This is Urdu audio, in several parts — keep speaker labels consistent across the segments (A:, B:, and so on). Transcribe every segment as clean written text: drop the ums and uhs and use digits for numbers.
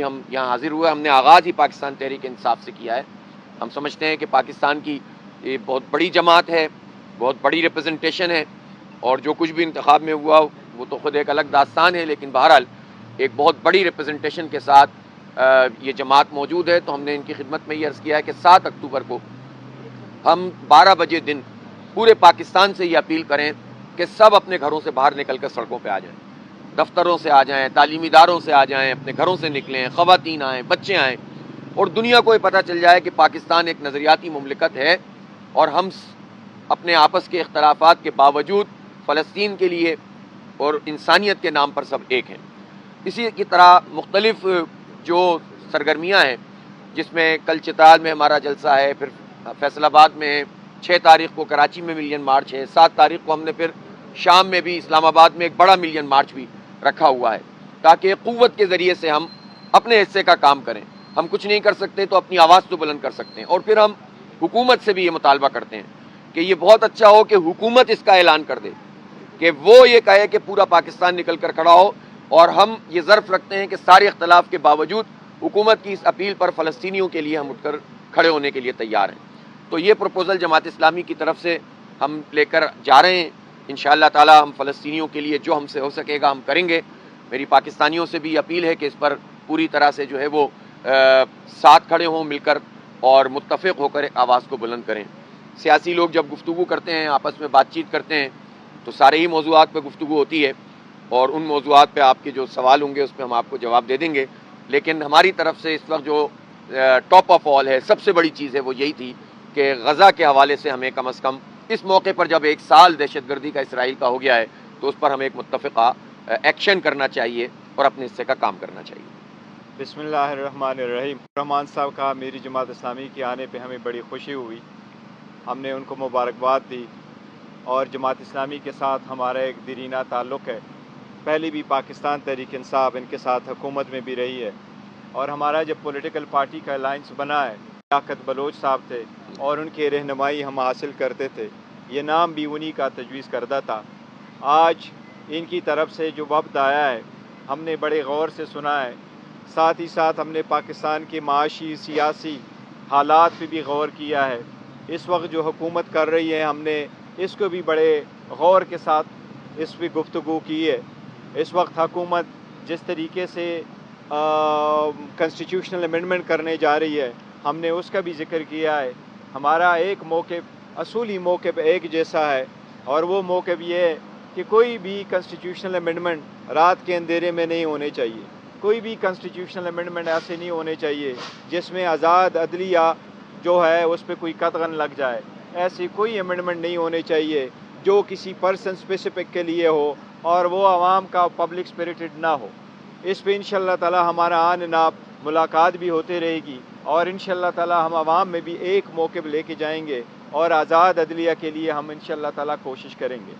A: ہم یہاں حاضر ہوئے، ہم نے آغاز ہی پاکستان تحریک انصاف سے کیا ہے۔ ہم سمجھتے ہیں کہ پاکستان کی یہ بہت بڑی جماعت ہے، بہت بڑی ریپرزنٹیشن ہے، اور جو کچھ بھی انتخاب میں ہوا وہ تو خود ایک الگ داستان ہے، لیکن بہرحال ایک بہت بڑی ریپرزنٹیشن کے ساتھ یہ جماعت موجود ہے۔ تو ہم نے ان کی خدمت میں یہ عرض کیا ہے کہ 7 اکتوبر کو ہم 12 بجے دن پورے پاکستان سے یہ اپیل کریں کہ سب اپنے گھروں سے باہر نکل کر سڑکوں پہ آ جائیں، دفتروں سے آ جائیں، تعلیمی اداروں سے آ جائیں، اپنے گھروں سے نکلیں، خواتین آئیں، بچے آئیں، اور دنیا کو یہ پتہ چل جائے کہ پاکستان ایک نظریاتی مملکت ہے، اور ہم اپنے آپس کے اختلافات کے باوجود فلسطین کے لیے اور انسانیت کے نام پر سب ایک ہیں۔ اسی کی طرح مختلف جو سرگرمیاں ہیں، جس میں کل چترال میں ہمارا جلسہ ہے، پھر فیصل آباد میں 6 تاریخ کو کراچی میں ملین مارچ ہے، 7 تاریخ کو ہم نے پھر شام میں بھی اسلام آباد میں ایک بڑا ملین مارچ بھی رکھا ہوا ہے، تاکہ قوت کے ذریعے سے ہم اپنے حصے کا کام کریں۔ ہم کچھ نہیں کر سکتے تو اپنی آواز تو بلند کر سکتے ہیں، اور پھر ہم حکومت سے بھی یہ مطالبہ کرتے ہیں کہ یہ بہت اچھا ہو کہ حکومت اس کا اعلان کر دے، کہ وہ یہ کہے کہ پورا پاکستان نکل کر کھڑا ہو، اور ہم یہ ظرف رکھتے ہیں کہ سارے اختلاف کے باوجود حکومت کی اس اپیل پر فلسطینیوں کے لیے ہم اٹھ کر کھڑے ہونے کے لیے تیار ہیں۔ تو یہ پروپوزل جماعت اسلامی کی طرف سے ہم لے کر جا رہے ہیں۔ انشاءاللہ تعالی ہم فلسطینیوں کے لیے جو ہم سے ہو سکے گا ہم کریں گے۔ میری پاکستانیوں سے بھی اپیل ہے کہ اس پر پوری طرح سے جو ہے وہ ساتھ کھڑے ہوں مل کر، اور متفق ہو کر آواز کو بلند کریں۔ سیاسی لوگ جب گفتگو کرتے ہیں، آپس میں بات چیت کرتے ہیں، تو سارے ہی موضوعات پہ گفتگو ہوتی ہے، اور ان موضوعات پہ آپ کے جو سوال ہوں گے اس پہ ہم آپ کو جواب دے دیں گے، لیکن ہماری طرف سے اس وقت جو ٹاپ آف آل ہے، سب سے بڑی چیز ہے، وہ یہی تھی کہ غزہ کے حوالے سے ہمیں کم از کم اس موقع پر، جب 1 سال دہشت گردی کا اسرائیل کا ہو گیا ہے، تو اس پر ہمیں ایک متفقہ ایکشن کرنا چاہیے اور اپنے حصے کا کام کرنا چاہیے۔
B: بسم اللہ الرحمن الرحیم۔ رحمان صاحب کا میری جماعت اسلامی کے آنے پہ ہمیں بڑی خوشی ہوئی، ہم نے ان کو مبارکباد دی، اور جماعت اسلامی کے ساتھ ہمارا ایک دیرینہ تعلق ہے۔ پہلے بھی پاکستان تحریک انصاف ان کے ساتھ حکومت میں بھی رہی ہے، اور ہمارا جب پولیٹیکل پارٹی کا الائنس بنا ہے، لیاقت بلوچ صاحب تھے اور ان کی رہنمائی ہم حاصل کرتے تھے، یہ نام بھی انہی کا تجویز کردہ تھا۔ آج ان کی طرف سے جو وفد آیا ہے، ہم نے بڑے غور سے سنا ہے، ساتھ ہی ساتھ ہم نے پاکستان کے معاشی سیاسی حالات پہ بھی غور کیا ہے۔ اس وقت جو حکومت کر رہی ہے، ہم نے اس کو بھی بڑے غور کے ساتھ اس پہ گفتگو کی ہے۔ اس وقت حکومت جس طریقے سے کنسٹیٹیوشنل امینڈمنٹ کرنے جا رہی ہے، ہم نے اس کا بھی ذکر کیا ہے۔ ہمارا ایک موقف، اصولی موقف ایک جیسا ہے، اور وہ موقف یہ ہے کہ کوئی بھی کنسٹیٹیوشنل امینڈمنٹ رات کے اندھیرے میں نہیں ہونے چاہیے۔ کوئی بھی کنسٹیٹیوشنل امینڈمنٹ ایسے نہیں ہونے چاہیے جس میں آزاد عدلیہ جو ہے اس پہ کوئی قدغن لگ جائے۔ ایسی کوئی امینڈمنٹ نہیں ہونے چاہیے جو کسی پرسن اسپیسیفک کے لیے ہو اور وہ عوام کا پبلک اسپریٹڈ نہ ہو۔ اس پہ انشاءاللہ تعالی ہمارا آن ناب ملاقات بھی ہوتے رہے گی، اور انشاءاللہ تعالی ہم عوام میں بھی ایک موقف لے کے جائیں گے، اور آزاد عدلیہ کے لیے ہم انشاءاللہ تعالی کوشش کریں گے۔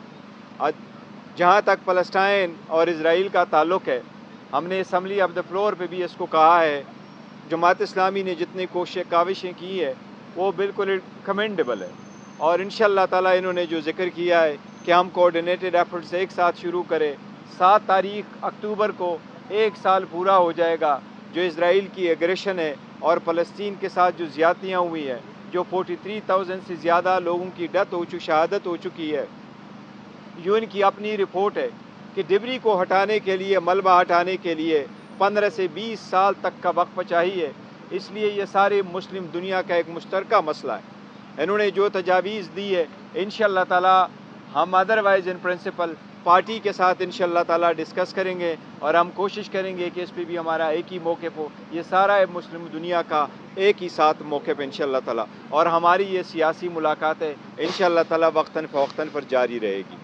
B: جہاں تک فلسطین اور اسرائیل کا تعلق ہے، ہم نے اسمبلی آف دا فلور پہ بھی اس کو کہا ہے، جماعت اسلامی نے جتنی کاوشیں کی ہے وہ بالکل کمنڈیبل ہے، اور انشاءاللہ تعالی انہوں نے جو ذکر کیا ہے کہ ہم کوآرڈینیٹڈ ایفرٹس ایک ساتھ شروع کریں۔ 7 تاریخ اکتوبر کو 1 سال پورا ہو جائے گا جو اسرائیل کی ایگریشن ہے اور فلسطین کے ساتھ جو زیادتیاں ہوئی ہیں، جو 43,000 سے زیادہ لوگوں کی شہادت ہو چکی ہے۔ یون کی اپنی رپورٹ ہے کہ ڈبری کو ہٹانے کے لیے، ملبہ ہٹانے کے لیے 15 سے 20 سال تک کا وقفہ چاہیے۔ اس لیے یہ سارے مسلم دنیا کا ایک مشترکہ مسئلہ ہے۔ انہوں نے جو تجاویز دی ہے، انشاءاللہ تعالی ہم ادروائز ان پرنسپل پارٹی کے ساتھ انشاءاللہ تعالی ڈسکس کریں گے، اور ہم کوشش کریں گے کہ اس پہ بھی ہمارا ایک ہی موقف ہو، یہ سارا مسلم دنیا کا ایک ہی ساتھ موقف انشاءاللہ تعالی، اور ہماری یہ سیاسی ملاقاتیں انشاءاللہ تعالی وقتاً فوقتاً پر جاری رہے گی۔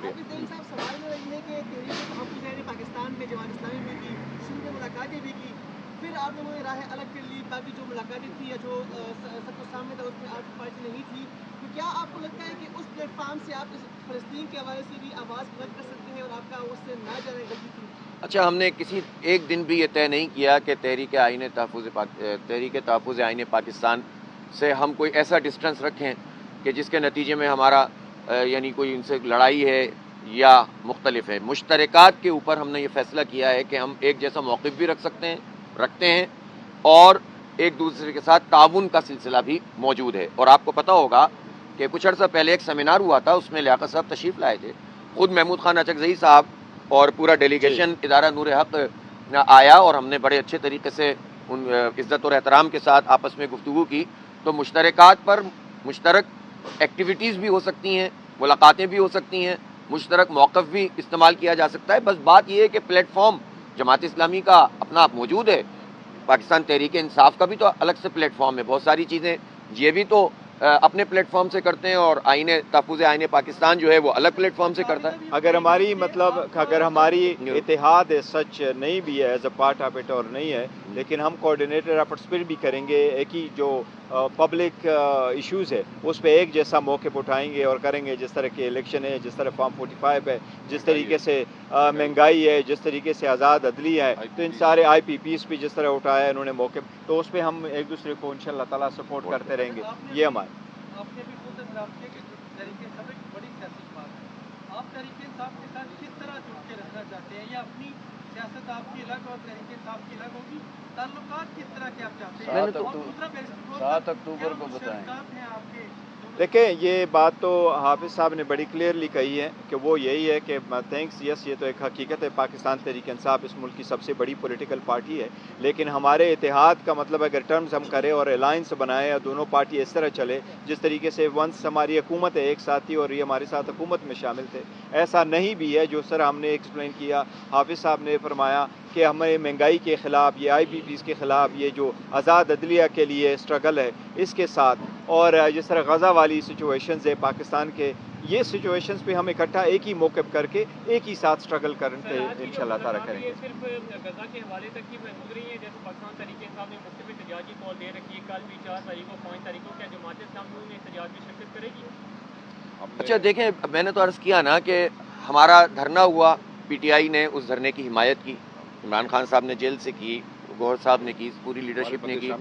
C: سوال میرا یہ ہے کہ تحریک تحفظ یعنی پاکستان میں جماعت اسلامی میں کی، سندھ میں ملاقاتیں بھی کی، پھر آپ لوگوں نے راہیں الگ کر لی، باقی جو ملاقاتیں تھیں یا جو سب کو سامنے تھا اس میں آپ کی پارٹی نہیں تھی، تو کیا آپ کو لگتا ہے کہ اس پلیٹ فارم سے آپ اس فلسطین کے حوالے سے بھی آواز بلند کر سکتے ہیں اور آپ کا اس سے نہ جانے غلطی تھی؟
A: اچھا، ہم نے کسی ایک دن بھی یہ طے نہیں کیا کہ تحریک تحفظ آئین پاکستان سے ہم کوئی ایسا ڈسٹنس رکھیں کہ جس کے نتیجے میں ہمارا یعنی کوئی ان سے لڑائی ہے یا مختلف ہے۔ مشترکات کے اوپر ہم نے یہ فیصلہ کیا ہے کہ ہم ایک جیسا موقف بھی رکھ سکتے ہیں رکھتے ہیں اور ایک دوسرے کے ساتھ تعاون کا سلسلہ بھی موجود ہے. اور آپ کو پتہ ہوگا کہ کچھ عرصہ پہلے ایک سیمینار ہوا تھا, اس میں لیاقت صاحب تشریف لائے تھے, خود محمود خان اچکزئی صاحب اور پورا ڈیلیگیشن ادارہ نور حق آیا اور ہم نے بڑے اچھے طریقے سے ان عزت اور احترام کے ساتھ آپس میں گفتگو کی. تو مشترکات پر مشترک ایکٹیویٹیز بھی ہو سکتی ہیں, ملاقاتیں بھی ہو سکتی ہیں, مشترک موقف بھی استعمال کیا جا سکتا ہے. بس بات یہ ہے کہ پلیٹ فارم جماعت اسلامی کا اپنا موجود ہے, پاکستان تحریک انصاف کا بھی تو الگ سے پلیٹ فارم ہے, بہت ساری چیزیں یہ بھی تو اپنے پلیٹ فارم سے کرتے ہیں, اور تحفظ آئین پاکستان جو ہے وہ الگ پلیٹ فارم سے کرتا ہے.
B: اگر ہماری اتحاد سچ نہیں بھی ہے as a part of it اور نہیں ہے, لیکن ہم کوآرڈینیٹر ایفرٹس پھر بھی کریں گے. ایک ہی جو پبلک ایشوز ہے اس پہ ایک جیسا موقف اٹھائیں گے اور کریں گے, جس طرح کے الیکشن ہے, جس طرح فارم 45 ہے, جس طریقے سے مہنگائی ہے, جس طریقے سے آزاد عدلیہ ہے, تو ان سارے آئی پی پیز پہ جس طرح اٹھایا ہے انہوں نے موقف, تو اس پہ ہم ایک دوسرے کو انشاءاللہ تعالیٰ سپورٹ کرتے رہیں گے. یہ ہمارا
C: آپ نے بھی خود اعتراف کیا کہ تحریک انصاف ایک بڑی سیاسی بات ہے. آپ تحریک انصاف کے ساتھ کس طرح جڑ کے رکھنا چاہتے ہیں, یا اپنی سیاست آپ کی الگ اور تحریک انصاف کی الگ ہوگی, تعلقات کس طرح کے آپ چاہتے ہیں؟ اور دوسرا 7 اکتوبر کو بتائیں ہیں آپ کے.
B: دیکھیں, یہ بات تو حافظ صاحب نے بڑی کلیئرلی کہی ہے کہ وہ یہی ہے کہ تھینکس یس, یہ تو ایک حقیقت ہے, پاکستان تحریک انصاف اس ملک کی سب سے بڑی پولیٹیکل پارٹی ہے, لیکن ہمارے اتحاد کا مطلب اگر ٹرمز ہم کریں اور الائنس بنائیں اور دونوں پارٹی اس طرح چلے جس طریقے سے ونس ہماری حکومت ہے ایک ساتھی اور یہ ہمارے ساتھ حکومت میں شامل تھے, ایسا نہیں بھی ہے. جو سر ہم نے ایکسپلین کیا, حافظ صاحب نے فرمایا کہ ہمیں مہنگائی کے خلاف, یہ آئی پی پیز کے خلاف, یہ جو آزاد عدلیہ کے لیے اسٹرگل ہے اس کے ساتھ, اور جس طرح غزہ والی سچویشنز ہے پاکستان کے, یہ سچویشنز پہ ہم اکٹھا ایک ہی موقف کر کے ایک ہی ساتھ اسٹرگل کرتے انشاءاللہ تعالیٰ کریں گے.
D: صرف غزہ کے حوالے تک کی محدود رہی ہے, جیسے پاکستان تحریک انصاف نے مختلف احتجاجی کال دے رکھی ہے, کل بھی 4 تاریخ کو 5 تاریخ کو, کیا جماعت اسلامی میں احتجاج میں شرکت کرے گی؟
A: اچھا دیکھیں, میں نے تو عرض کیا نا کہ ہمارا دھرنا ہوا, پی ٹی آئی نے اس دھرنے کی حمایت کی, عمران خان صاحب نے جیل سے کی, گوہر صاحب نے کی, پوری لیڈرشپ نے کی.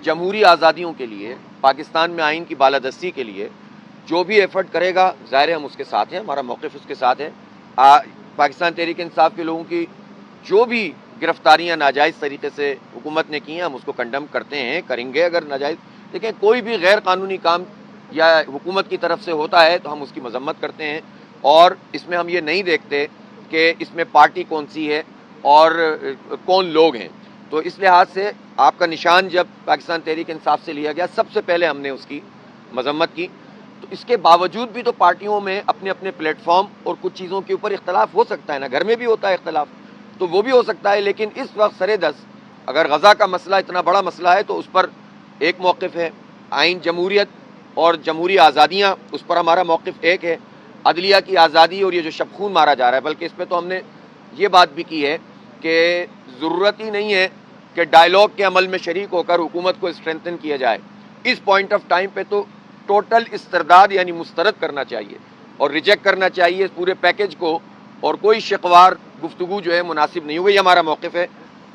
A: جمہوری آزادیوں کے لیے, پاکستان میں آئین کی بالادستی کے لیے جو بھی ایفرٹ کرے گا, ظاہر ہے ہم اس کے ساتھ ہیں, ہمارا موقف اس کے ساتھ ہے. پاکستان تحریک انصاف کے لوگوں کی جو بھی گرفتاریاں ناجائز طریقے سے حکومت نے کی ہیں, ہم اس کو کنڈم کرتے ہیں, کریں گے. اگر ناجائز دیکھیں کوئی بھی غیر قانونی کام یا حکومت کی طرف سے ہوتا ہے تو ہم اس کی مذمت کرتے ہیں, اور اس میں ہم یہ نہیں دیکھتے کہ اس میں پارٹی کون سی ہے اور کون لوگ ہیں. تو اس لحاظ سے آپ کا نشان جب پاکستان تحریک انصاف سے لیا گیا, سب سے پہلے ہم نے اس کی مذمت کی. تو اس کے باوجود بھی تو پارٹیوں میں اپنے اپنے پلیٹ فارم اور کچھ چیزوں کے اوپر اختلاف ہو سکتا ہے نا, گھر میں بھی ہوتا ہے اختلاف, تو وہ بھی ہو سکتا ہے. لیکن اس وقت سر دست اگر غزہ کا مسئلہ اتنا بڑا مسئلہ ہے تو اس پر ایک موقف ہے, آئین جمہوریت اور جمہوری آزادیاں, اس پر ہمارا موقف ایک ہے. عدلیہ کی آزادی اور یہ جو شب خون مارا جا رہا ہے, بلکہ اس پہ تو ہم نے یہ بات بھی کی ہے کہ ضرورت ہی نہیں ہے کہ ڈائیلاگ کے عمل میں شریک ہو کر حکومت کو اسٹرینتھن کیا جائے. اس پوائنٹ آف ٹائم پہ تو ٹوٹل استرداد یعنی مسترد کرنا چاہیے اور ریجیکٹ کرنا چاہیے اس پورے پیکج کو, اور کوئی شقوار گفتگو جو ہے مناسب نہیں ہوگی. یہ ہمارا موقف ہے.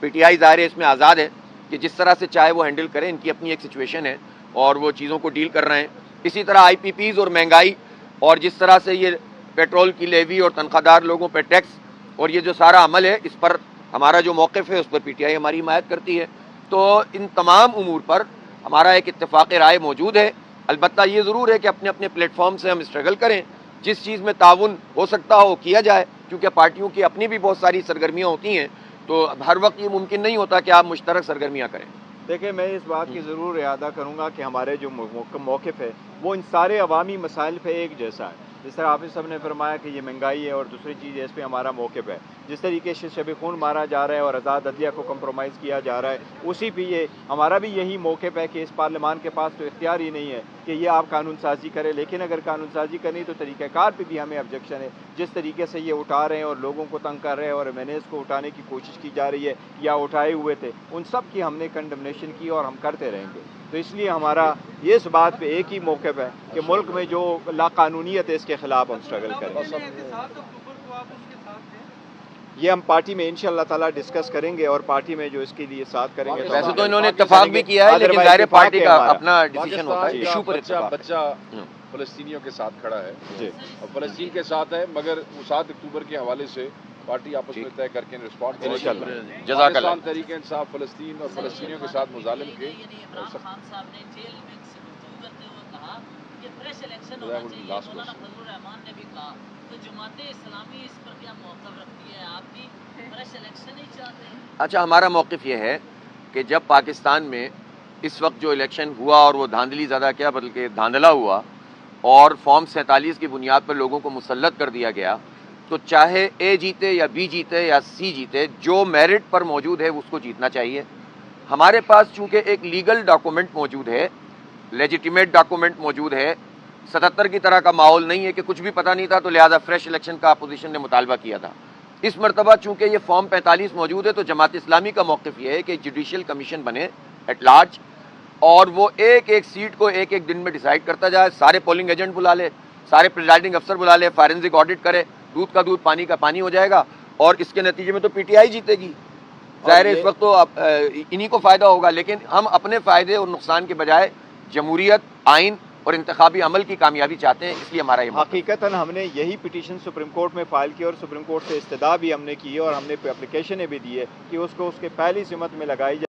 A: پی ٹی آئی ظاہر ہے اس میں آزاد ہے کہ جس طرح سے چاہے وہ ہینڈل کریں, ان کی اپنی ایک سچویشن ہے اور وہ چیزوں کو ڈیل کر رہے ہیں. اسی طرح آئی پی پیز اور مہنگائی, اور جس طرح سے یہ پیٹرول کی لیوی اور تنخواہ دار لوگوں پہ ٹیکس, اور یہ جو سارا عمل ہے, اس پر ہمارا جو موقف ہے اس پر پی ٹی آئی ہماری حمایت کرتی ہے. تو ان تمام امور پر ہمارا ایک اتفاق رائے موجود ہے. البتہ یہ ضرور ہے کہ اپنے اپنے پلیٹ فارم سے ہم اسٹرگل کریں, جس چیز میں تعاون ہو سکتا ہو کیا جائے, کیونکہ پارٹیوں کی اپنی بھی بہت ساری سرگرمیاں ہوتی ہیں, تو ہر وقت یہ ممکن نہیں ہوتا کہ آپ مشترک سرگرمیاں کریں.
B: دیکھیں, میں اس بات کی ضرور اعادہ کروں گا کہ ہمارے جو موقف ہے وہ ان سارے عوامی مسائل پہ ایک جیسا ہے. جس طرح حافظ صاحب نے فرمایا کہ یہ مہنگائی ہے اور دوسری چیز ہے, اس پہ ہمارا موقف ہے. جس طریقے سے شب خون مارا جا رہا ہے اور آزاد عدلیہ کو کمپرومائز کیا جا رہا ہے, اسی پہ یہ ہمارا بھی یہی موقف ہے کہ اس پارلیمان کے پاس تو اختیار ہی نہیں ہے کہ یہ آپ قانون سازی کرے, لیکن اگر قانون سازی کرنی تو طریقہ کار پہ بھی ہمیں آبجیکشن ہے. جس طریقے سے یہ اٹھا رہے ہیں اور لوگوں کو تنگ کر رہے ہیں اور میں اس کو اٹھانے کی کوشش کی جا رہی ہے یا اٹھائے ہوئے تھے, ان سب کی ہم نے کنڈمنیشن کی اور ہم کرتے رہیں گے. تو اس لیے ہمارا یہ اس بات پہ ایک ہی موقف ہے کہ ملک میں جو لا قانونیت ہے اس کے خلاف ہم اسٹرگل کریں.
C: 7 اکتوبر کو آپ اس کے ساتھ ہیں؟
B: یہ ہم پارٹی میں انشاءاللہ تعالیٰ ڈسکس کریں گے اور پارٹی میں جو اس کے لیے ساتھ کریں گے.
A: ویسے تو انہوں نے اتفاق بھی کیا ہے, لیکن ظاہر پارٹی کا اپنا ڈیسیژن ہوتا ہے. ایشو پر
E: بچہ فلسطینیوں کے ساتھ کھڑا ہے اور فلسطین کے ساتھ ہے, مگر وہ 7 اکتوبر کے حوالے سے پارٹی آپس میں طے کر کے رسپانڈ کرے
B: انشاءاللہ۔
A: جزاک اللہ۔
E: پاکستان تحریک انصاف فلسطین اور فلسطینیوں کے ساتھ مظالم کے
F: عمران خان صاحب نے جیل میں سے گفتگو کرتے ہوئے کہا کہ فریش الیکشن ہونا چاہیے، مولانا فضل الرحمان نے بھی کہا، تو جماعت اسلامی اس پر کیا موقف رکھتی ہے؟ آپ بھی فریش الیکشن ہی چاہتے ہیں؟
A: اچھا، ہمارا موقف یہ ہے کہ جب پاکستان میں اس وقت جو الیکشن ہوا اور وہ دھاندلی زیادہ کیا بلکہ دھاندلا ہوا اور فارم 47 کی بنیاد پر لوگوں کو مسلط کر دیا گیا، تو چاہے اے جیتے یا بی جیتے یا سی جیتے، جو میرٹ پر موجود ہے اس کو جیتنا چاہیے۔ ہمارے پاس چونکہ ایک لیگل ڈاکومنٹ موجود ہے، لیجیٹیمیٹ ڈاکومنٹ موجود ہے، 77 کی طرح کا ماحول نہیں ہے کہ کچھ بھی پتہ نہیں تھا تو لہذا فریش الیکشن کا اپوزیشن نے مطالبہ کیا تھا۔ اس مرتبہ چونکہ یہ فارم 45 موجود ہے تو جماعت اسلامی کا موقف یہ ہے کہ جوڈیشل کمیشن بنے ایٹ لارج اور وہ ایک ایک سیٹ کو ایک ایک دن میں ڈیسائیڈ کرتا جائے، سارے پولنگ ایجنٹ بلا لے، سارے پریزائڈنگ افسر بلا لے، فارنزک آڈٹ کرے، دودھ کا دودھ پانی کا پانی ہو جائے گا اور اس کے نتیجے میں تو پی ٹی آئی جیتے گی۔ ظاہر ہے اس وقت تو انہی کو فائدہ ہوگا، لیکن ہم اپنے فائدے اور نقصان کے بجائے جمہوریت، آئین اور انتخابی عمل کی کامیابی چاہتے ہیں، اس لیے ہمارا یہ موقف ہے۔
B: حقیقتاً ہم نے یہی پٹیشن سپریم کورٹ میں فائل کی اور سپریم کورٹ سے استدعا بھی ہم نے کی ہے اور ہم نے اپلیکیشنیں بھی دی ہے کہ اس کو اس کے پہلی سمت میں لگائی جائے۔